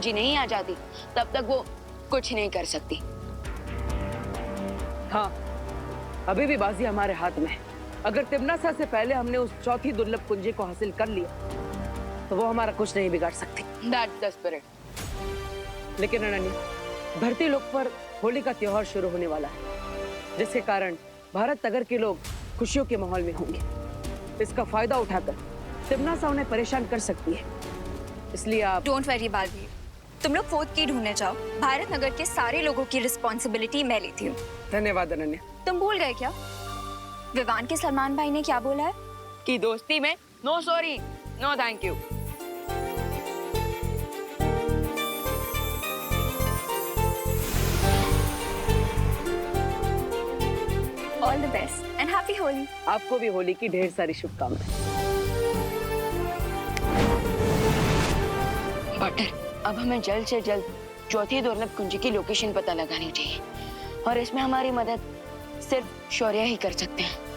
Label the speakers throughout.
Speaker 1: जी नहीं आ जाती तब तक वो कुछ नहीं कर सकती।
Speaker 2: हाँ, अभी भी बाजी हमारे हाथ में है। अगर तिम्नासा से पहले हमने उस चौथी दुर्लभ कुंजी को हासिल कर लिया तो वो हमारा कुछ नहीं बिगाड़ सकती।
Speaker 1: That's the spirit.
Speaker 2: लेकिन अनन्या, धरती लोक पर होली का त्योहार शुरू होने वाला है, जिसके कारण भारत नगर के लोग खुशियों के माहौल में होंगे। इसका फायदा उठाकर तिम्नासा उन्हें परेशान कर सकती है, इसलिए आप
Speaker 3: डोंट वरी बालवीर, तुम लोग फोर्थ की ढूंढने जाओ। भारत नगर के सारे लोगों की रिस्पॉन्सिबिलिटी मैं लेती हूँ।
Speaker 2: धन्यवाद अनन्या।
Speaker 3: तुम भूल गए क्या विवान के सलमान भाई ने क्या बोला है?
Speaker 1: कि दोस्ती में no sorry no thank you.
Speaker 3: All the best and happy Holi.
Speaker 2: आपको भी होली की ढेर सारी शुभकामनाएं।
Speaker 1: बटर, अब हमें जल्द से जल्द चौथी दुर्लभ कुंजी की लोकेशन पता लगानी चाहिए और इसमें हमारी मदद सिर्फ शौर्य ही कर सकते हैं।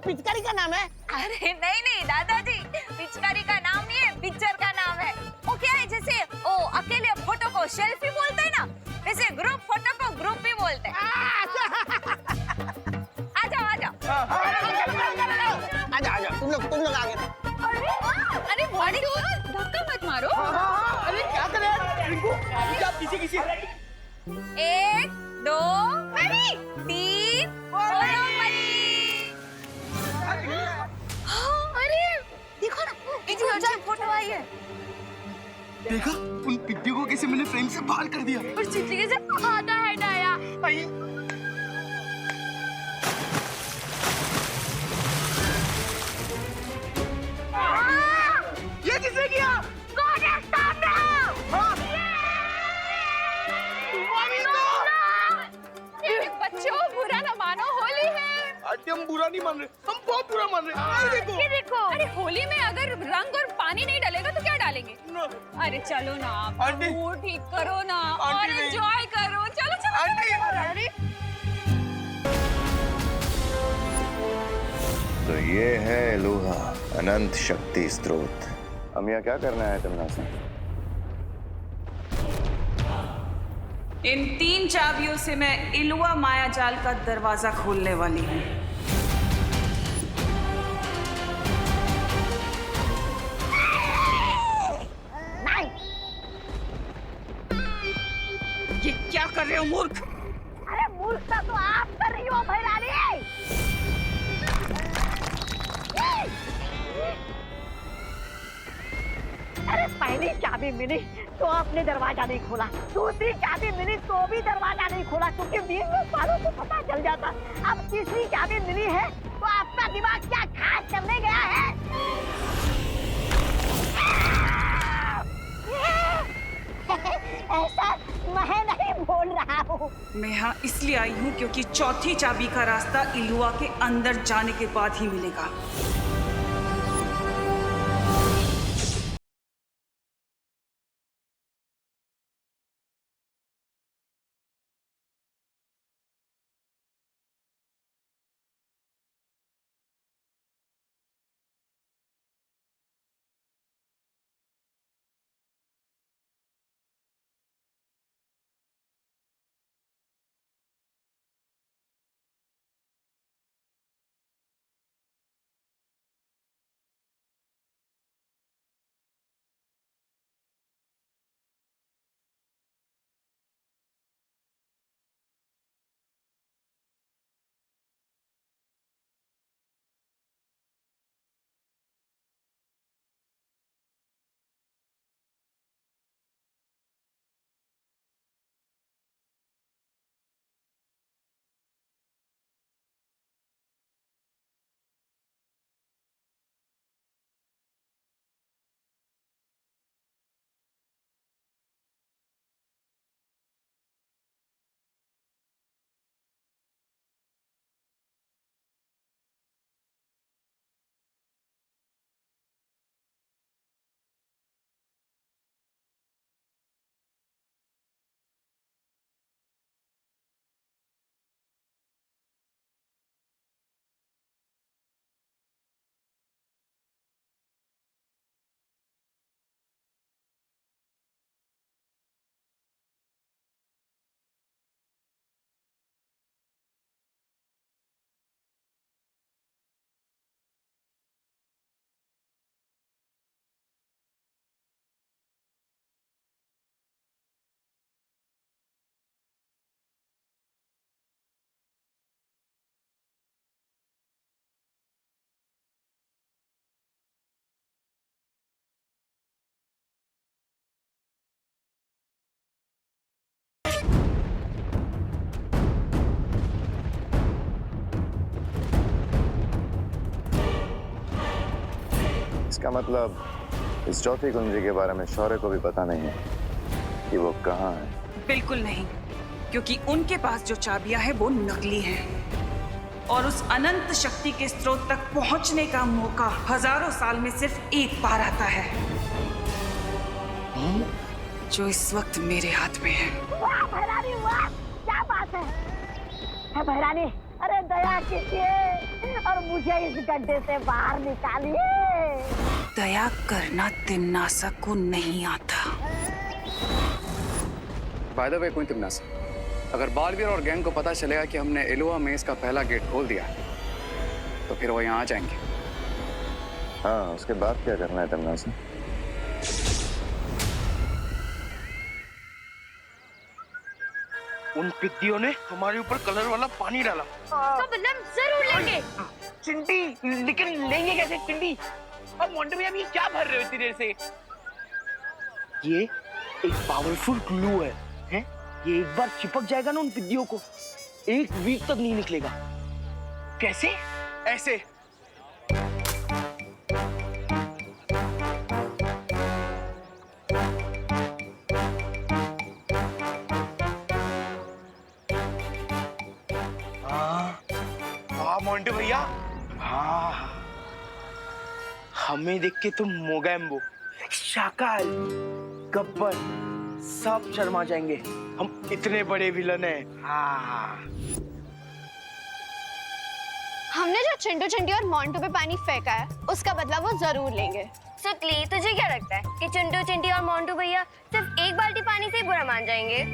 Speaker 4: पिचकारी का नाम है?
Speaker 3: अरे नहीं नहीं दादाजी, पिचकारी का नाम नहीं है, पिक्चर का नाम है। वो क्या है, जैसे ओ अकेले फोटो को सेल्फी बोलते हैं ना, वैसे ग्रुप फोटो को ग्रुप ही बोलते हैं। आ जाओ आ जाओ।
Speaker 4: आजा तुम लोग आगे।
Speaker 3: अरे बॉडी धक्का मत मारो।
Speaker 4: अरे क्या करे रिंकू, किसी
Speaker 3: 1 2 3 बोलो मरी। अरे देखो ना, इधर फोटो आई है।
Speaker 5: देखा उन पिट्टियों को कैसे मैंने फ्रेम से बाहर कर दिया।
Speaker 3: और चिट्ठी कैसे आता है डाया।
Speaker 5: ये किसने किया?
Speaker 3: कौन है सामने? बच्चों बुरा न मानो, होली है।
Speaker 5: आंटी हम बुरा नहीं मान रहे, हम बहुत बुरा मान रहे।
Speaker 3: ये देखो। अरे होली में अगर रंग और पानी नहीं डालेगा तो क्या डालेंगे? अरे चलो ना आप,
Speaker 5: आंटी।
Speaker 3: मूड ठीक करो ना और
Speaker 5: आंटी नहीं।
Speaker 3: एंजॉय करो। चलो चलो
Speaker 5: आंटी।
Speaker 3: अरे
Speaker 6: तो ये है एलोहा, अनंत शक्ति स्रोत। हम यहाँ क्या करना है तिम्नासा?
Speaker 7: इन 3 चाबियों से मैं इलुआ मायाजाल का दरवाजा खोलने वाली हूँ। ये क्या कर रहे हो मूर्ख?
Speaker 4: अरे मूर्खता तो आप कर रही हो भैरानी। अरे पहली चाबी मिली तो आपने दरवाजा नहीं खोला, दूसरी चाबी मिली तो भी दरवाजा नहीं खोला, क्योंकि 20 सालों को पता चल जाता। अब तीसरी चाबी मिली है तो आपका दिमाग क्या खास करने गया है? ऐसा मैं नहीं बोल रहा हूँ।
Speaker 7: मैं यहाँ इसलिए आई हूँ क्योंकि चौथी चाबी का रास्ता इलुआ के अंदर जाने के बाद ही मिलेगा।
Speaker 6: क्या मतलब इस चौथी कुंजी के बारे में शौर्य को भी पता नहीं है कि वो कहाँ है?
Speaker 7: बिल्कुल नहीं, क्योंकि उनके पास जो चाबियां है वो नकली हैं और उस अनंत शक्ति के स्रोत तक पहुंचने का मौका हजारों साल में सिर्फ एक बार आता है, जो इस वक्त मेरे हाथ में है।
Speaker 4: वाह भैरानी वाह, क्या बात है भैरानी। अरे दया कीजिए और मुझे इस गड्ढे से बाहर निकालिए।
Speaker 7: दया करना तिम्नासा को नहीं आता।
Speaker 8: बाय द वे कोई तिम्नासा, अगर बालवीर और गैंग को पता चलेगा कि हमने एलुआ मेज का पहला गेट खोल दिया तो फिर वो यहाँ आ जाएंगे।
Speaker 6: हाँ, उसके बाद क्या करना है तिम्नासा?
Speaker 5: उन पिद्दियों ने हमारे ऊपर कलर वाला पानी डाला।
Speaker 3: तो बदला जरूर लेंगे।
Speaker 9: चिंटी, लेकिन लेंगे कैसे चिंटी? और मोंटे भैया, अभी क्या भर रहे हो इतनी देर से? ये एक पावरफुल ग्लू है, हैं? ये एक बार चिपक जाएगा ना उन पिद्दियों को, एक वीक तक नहीं निकलेगा। कैसे? ऐसे। हाँ मोंटे भैया, हाँ हमें देख के तुम मोगैम्बो, शाकाल, गब्बर सब शर्मा जाएंगे। हम इतने बड़े विलन हैं। हाँ
Speaker 3: हमने जो चिंटू चिंटी और मोंटू पे पानी फेंका है उसका बदला वो जरूर लेंगे। सुतली, तुझे क्या लगता है कि चिंटू चिंटी और मोंटू भैया सिर्फ एक बाल्टी पानी से ही बुरा मान जाएंगे?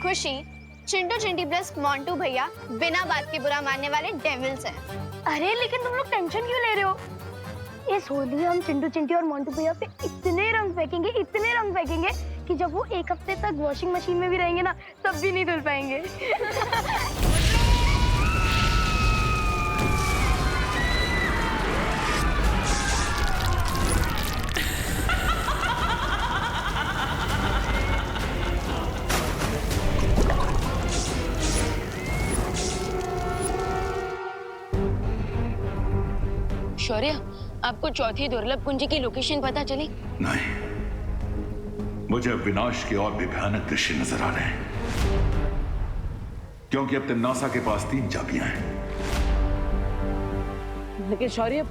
Speaker 3: खुशी, चिंटू चिंटी प्लस मोंटू भैया बिना बात के बुरा मानने वाले डेविल्स हैं। अरे लेकिन तुम लोग टेंशन क्यों ले रहे हो? इस होली हम चिंटू चिंटी और मोंटू भैया पे इतने रंग फेंकेंगे कि जब वो एक हफ्ते तक वॉशिंग मशीन में भी रहेंगे ना तब भी नहीं धुल पाएंगे।
Speaker 1: शौर्य, आपको चौथी दुर्लभ कुंजी की लोकेशन पता चली?
Speaker 10: नहीं, मुझे अब विनाश के और भी भयानक दृश्य नजर आ रहे हैं, क्योंकि अब तिम्नासा के पास 3 चाबियां हैं।
Speaker 2: लेकिन शौर्य,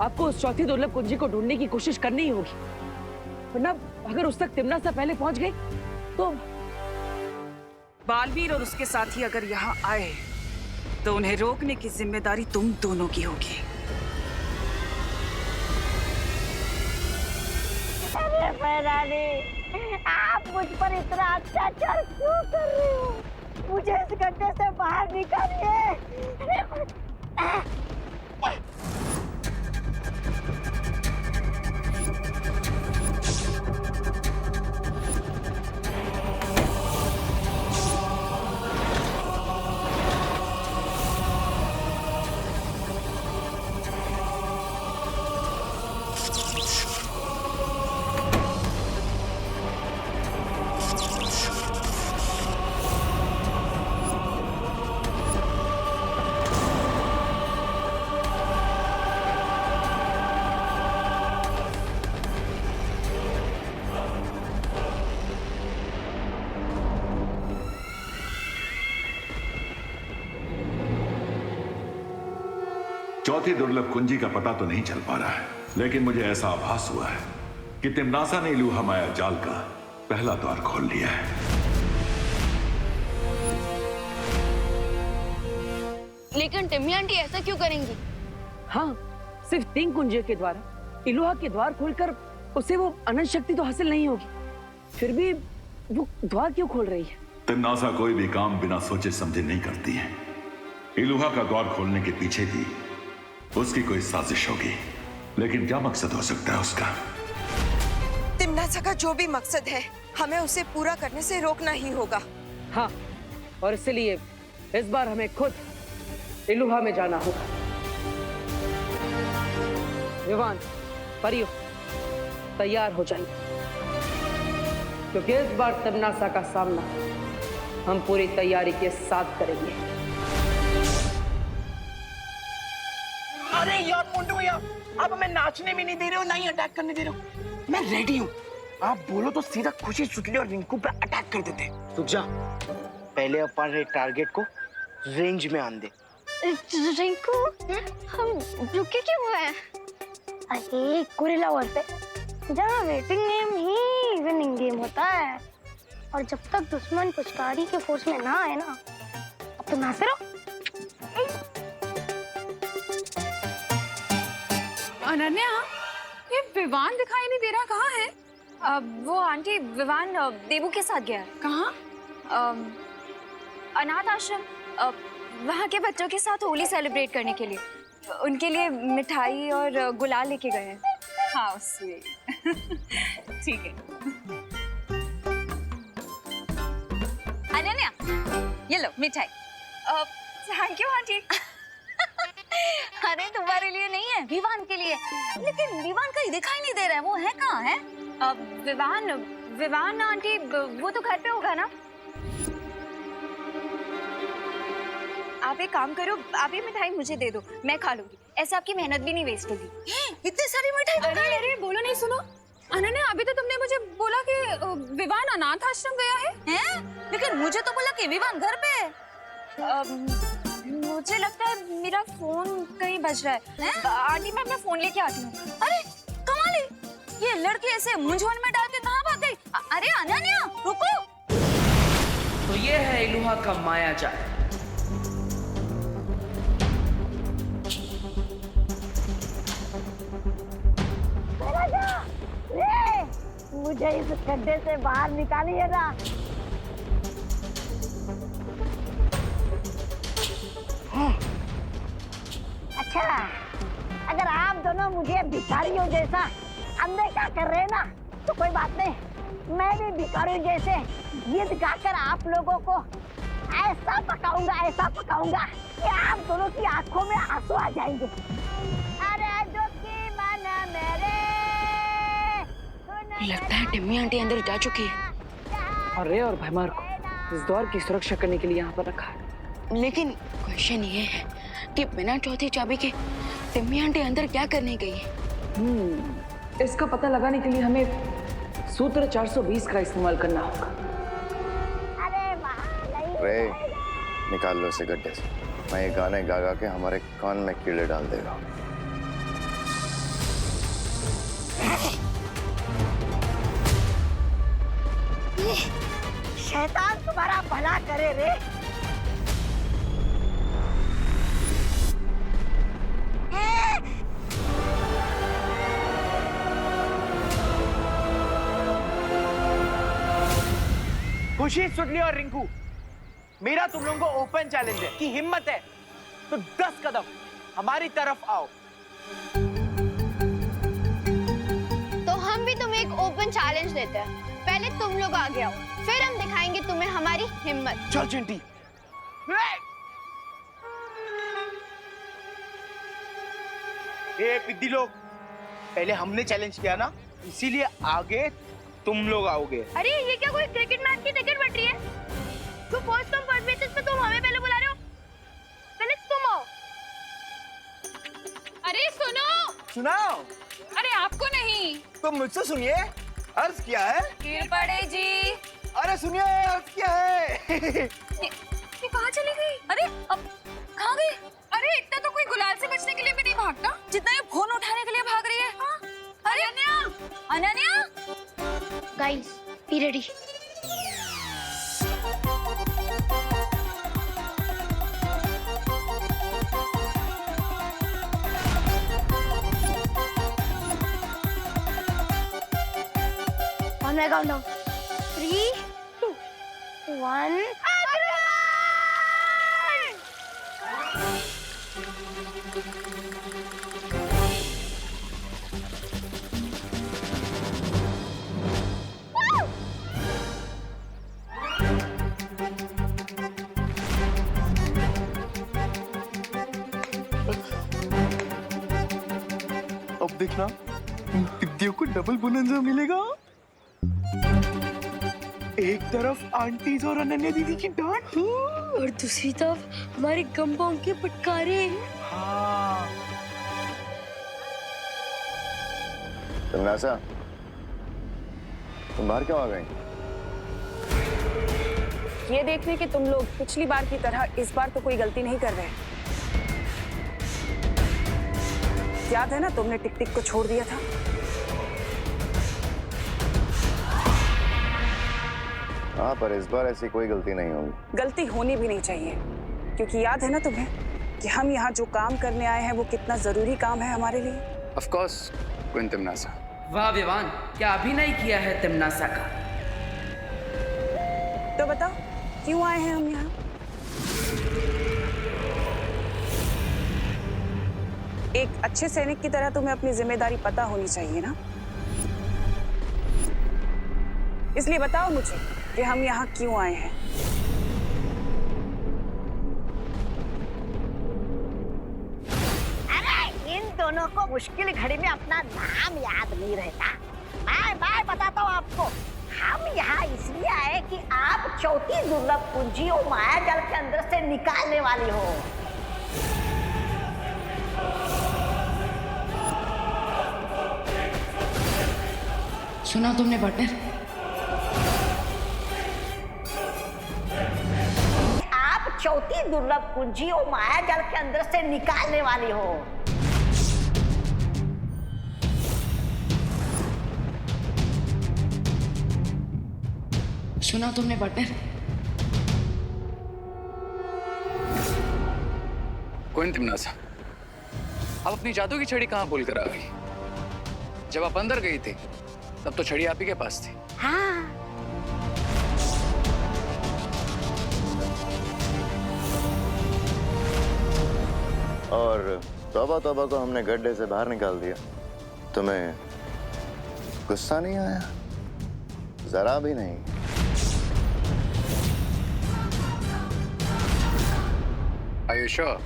Speaker 2: आपको उस चौथी दुर्लभ कुंजी को ढूंढने की कोशिश करनी ही होगी, वरना अगर उस तक तिम्नासा पहले पहुंच गई तो
Speaker 7: बालवीर और उसके साथी अगर यहाँ आए तो उन्हें रोकने की जिम्मेदारी तुम दोनों की होगी।
Speaker 4: अरे भैरानी, आप मुझ पर इतना अत्याचार क्यों कर रहे हो? मुझे इस गड्ढे से बाहर निकालिए।
Speaker 10: चौथी दुर्लभ कुंजी का पता तो नहीं चल पा रहा है, लेकिन मुझे ऐसा आभास हुआ है कि तिम्नासा ने इलुहा माया जाल का पहला द्वार खोल लिया है।
Speaker 1: लेकिन टिम्मी आंटी ऐसा क्यों करेंगी?
Speaker 2: हाँ, सिर्फ 3 कुंजियों के द्वारा इलुहा के द्वार खोलकर उसे वो अनंत शक्ति तो हासिल नहीं होगी, फिर भी वो द्वार क्यों खोल रही है?
Speaker 10: तिम्नासा कोई भी काम बिना सोचे समझे नहीं करती है। इलुहा का द्वार खोलने के पीछे भी उसकी कोई साजिश होगी, लेकिन क्या मकसद हो सकता है उसका?
Speaker 11: तिम्नासा का जो भी मकसद है, हमें उसे पूरा करने से रोकना ही होगा।
Speaker 2: हाँ, और इसलिए इस बार हमें खुद इलुहा में जाना होगा। विवान, परियो, तैयार हो जाइए, क्योंकि इस बार तिम्नासा का सामना हम पूरी तैयारी के साथ करेंगे।
Speaker 9: अरे यार मोंटू भैया, आप हमें नाचने भी नहीं दे रहे हो, ना ही अटैक करने दे रहे हो। मैं रेडी हूँ, आप बोलो तो सीधा खुशी, सुतली और रिंकू पे अटैक कर देते। रुक जा, पहले अपने टारगेट को रेंज में आन दे।
Speaker 3: रिंकू, हम रुके क्यों हुए हैं?
Speaker 4: अरे गोरिल्ला वॉर पे जहाँ वेटिंग गेम ही विनिंग गेम होता है, और जब तक दुश्मन पुचकारी के फोर्स में ना आए ना, अब तो नाचते रहो।
Speaker 12: अनन्या, ये विवान दिखाई नहीं दे रहा, कहाँ है?
Speaker 1: वो आंटी विवान देवू के साथ गया है।
Speaker 12: कहाँ?
Speaker 1: अनाथ आश्रम, वहाँ के बच्चों के साथ होली सेलिब्रेट करने के लिए। उनके लिए मिठाई और गुलाल लेके गए हैं।
Speaker 12: हाँ, स्वीट। ठीक है। अनन्या, ये लो मिठाई।
Speaker 1: Thank you aunty.
Speaker 12: अरे तुम्हारे लिए नहीं है, विवान के लिए। लेकिन विवान कहीं दिखाई नहीं दे रहा है, वो है कहाँ है?
Speaker 1: विवान आंटी वो तो घर पे होगा ना। आप एक काम करो, आप ये मिठाई मुझे दे दो, मैं खा लूंगी। ऐसे आपकी मेहनत भी नहीं वेस्ट होगी।
Speaker 12: इतनी सारी मिठाई? अरे बोलो नहीं, सुनो अनन्या, अभी तो तुमने मुझे बोला कि विवान अनाथ आश्रम गया है, हैं? लेकिन मुझे तो बोला कि विवान घर पे है।
Speaker 1: मुझे लगता है मेरा फोन कहीं बज रहा है। आंटी मैं अपना फोन लेके आती हूँ।
Speaker 12: अरे कमाल है, ये लड़की ऐसे मुंझवण में डाल के कहाँ भाग गई? अरे अनन्या रुको।
Speaker 2: तो ये है इलुहा का माया जाल।
Speaker 4: मुझे इस गड्ढे से बाहर निकालिए ना। अच्छा, अगर आप दोनों मुझे भिखारियों जैसा अनदेखा कर रहे हैं ना, तो कोई बात नहीं, मैं भी भिखारियों जैसे गीत गाकर आप लोगों को ऐसा पकाऊंगा कि आप दोनों की आंखों में आंसू आ जाएंगे। अरे दुखी मन मेरे,
Speaker 1: लगता है टिम्मी आंटी अंदर जा चुकी है।
Speaker 2: और रे और भैमार को इस दौर की सुरक्षा करने के लिए यहाँ पर रखा है।
Speaker 1: लेकिन क्वेश्चन ये है कि बिना चौथी चाबी के टिम्मी आंटी अंदर क्या करने गई है?
Speaker 2: इसका पता लगाने के लिए हमें सूत्र 420 का इस्तेमाल करना होगा।
Speaker 6: रे, निकाल लो इसे गड्ढे से। मैं ये गाने गा गा के हमारे कान में कीड़े डाल देगा।
Speaker 4: शैतान तुम्हारा भला करे रे।
Speaker 9: खुशी, सुतली और रिंकू, मेरा तुम लोगों को ओपन चैलेंज है कि हिम्मत है तो 10 कदम हमारी तरफ आओ।
Speaker 3: तो हम भी तुम्हें एक ओपन चैलेंज देते हैं। पहले तुम लोग आगे आओ, फिर हम दिखाएंगे तुम्हें हमारी हिम्मत।
Speaker 9: चल चिंटी। ए पिद्दी लोग, पहले हमने चैलेंज किया ना, इसीलिए आगे तुम लोग आओगे।
Speaker 3: अरे ये क्या कोई क्रिकेट मैच की टिकट बट रही है? तो फर्स्ट कम फर्स्ट बेसिस पे तुम हमें पहले बुला रहे हो, पहले तुम आओ।
Speaker 12: अरे सुनो।
Speaker 9: सुनाओ।
Speaker 12: अरे आपको नहीं,
Speaker 9: तो मुझसे सुनिए, अर्ज क्या है?
Speaker 12: गिर पड़े जी।
Speaker 9: अरे सुनिए, अर्ज क्या है?
Speaker 12: ये कहाँ चली गई? अरे अब कहाँ गई? अरे इतना तो कोई गुलाल से बचने के लिए भी नहीं भागता जितना ये फोन उठाने के लिए भाग रही है। हाँ? अरे Ananya,
Speaker 3: guys, be ready.
Speaker 4: On my countdown. 3, 2, 1.
Speaker 5: अब देखना, इन पिद्दियों को डबल बोनंजा मिलेगा। एक तरफ आंटीज और अनन्या दीदी की डांट,
Speaker 1: और दूसरी तरफ हमारे गंबाओं के फटकारे।
Speaker 9: हाँ।
Speaker 6: तमन्नासा, तुम बाहर क्यों आ गई?
Speaker 7: ये देखने कि तुम लोग पिछली बार की तरह इस बार तो कोई गलती नहीं कर रहे। याद है ना, तुमने टिक टिक को छोड़ दिया था।
Speaker 6: हाँ, पर इस बार ऐसी कोई गलती नहीं होगी।
Speaker 7: गलती होनी भी नहीं चाहिए, क्योंकि याद है ना तुम्हें कि हम यहाँ जो काम करने आए हैं वो कितना जरूरी काम है हमारे लिए।
Speaker 8: ऑफ कोर्स क्वीन तिम्नासा।
Speaker 2: वाह विवान, क्या अभिनय किया है तिम्नासा का।
Speaker 7: तो बताओ क्यों आए हैं हम यहाँ? एक अच्छे सैनिक की तरह तुम्हें अपनी जिम्मेदारी पता होनी चाहिए ना, इसलिए बताओ मुझे कि हम यहाँ क्यों आए हैं।
Speaker 4: अरे इन दोनों को मुश्किल घड़ी में अपना नाम याद नहीं रहता। मैं बताता हूँ आपको, हम यहाँ इसलिए आए कि आप चौथी दुर्लभ कुंजी और माया जाल के अंदर से निकालने वाली हो।
Speaker 1: सुना तुमने पार्टनर?
Speaker 4: आप चौथी दुर्लभ कुंजी और माया जाल के अंदर से निकालने वाली हो।
Speaker 1: सुना तुमने पार्टनर?
Speaker 8: क्वीन तिम्नासा, आप अपनी जादू की छड़ी कहाँ भूल कर आ गई? जब आप अंदर गई थी तब तो छड़ी आप ही के पास थी।
Speaker 4: हाँ।
Speaker 6: और तौबा तौबा को हमने गड्ढे से बाहर निकाल दिया। तुम्हें गुस्सा नहीं आया? जरा भी नहीं।
Speaker 8: Are you sure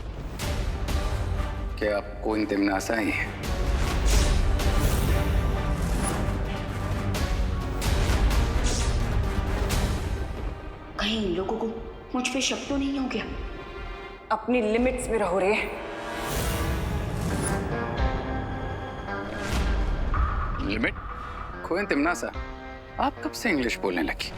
Speaker 8: कि आप क्वीन तिम्नासा ही हैं?
Speaker 1: कहीं इन लोगों को मुझ पे शक तो नहीं हो गया?
Speaker 7: अपनी लिमिट्स में रहो रे।
Speaker 8: लिमिट? क्वीन तिम्नासा, आप कब से इंग्लिश बोलने लगी?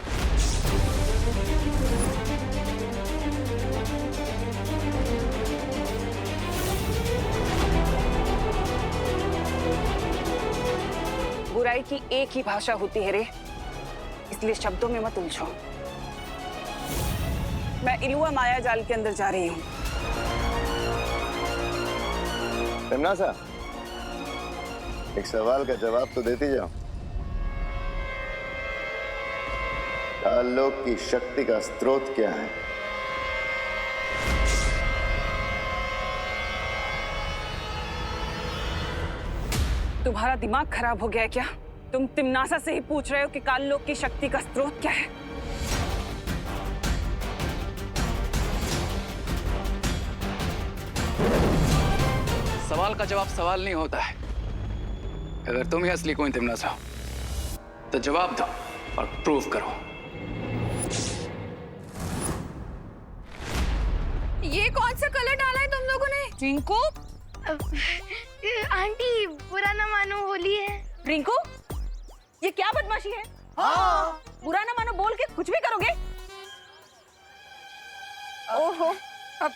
Speaker 7: बुराई की एक ही भाषा होती है रे, इसलिए शब्दों में मत उलझो। मैं इलुआ माया जाल के अंदर जा रही हूँ।
Speaker 6: तिम्नासा, एक सवाल का जवाब तो देती जाओ। काललोक की शक्ति का स्रोत क्या है?
Speaker 7: तुम्हारा दिमाग खराब हो गया है क्या? तुम तिम्नासा से ही पूछ रहे हो कि काललोक की शक्ति का स्रोत क्या है?
Speaker 8: सवाल का जवाब सवाल नहीं होता है। अगर तुम ही असली क्वीन तिम्नासा हो तो जवाब दो और प्रूव करो।
Speaker 12: ये कौन सा कलर डाला है तुम लोगों ने? रिंकू,
Speaker 3: आंटी बुरा ना मानो, होली है।
Speaker 7: रिंकू, ये क्या बदमाशी है? हाँ। बुरा ना मानो बोल के कुछ भी करोगे? ओहो, अब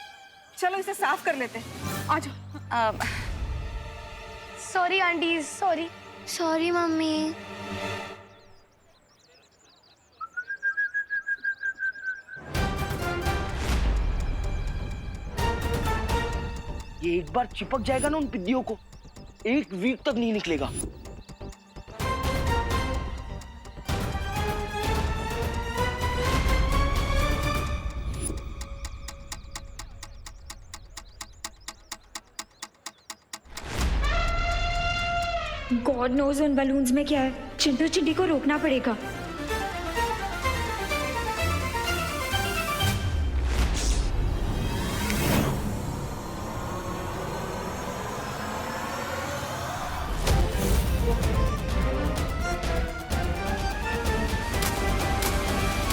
Speaker 7: चलो इसे साफ कर लेते हैं। आ जाओ।
Speaker 3: Sorry aunty, sorry mummy.
Speaker 9: ये एक बार चिपक जाएगा ना उन पिद्दियों को, एक वीक तक नहीं निकलेगा।
Speaker 12: गॉड नोज उन बलून्स में क्या है। चिंटू चिंटी को रोकना पड़ेगा।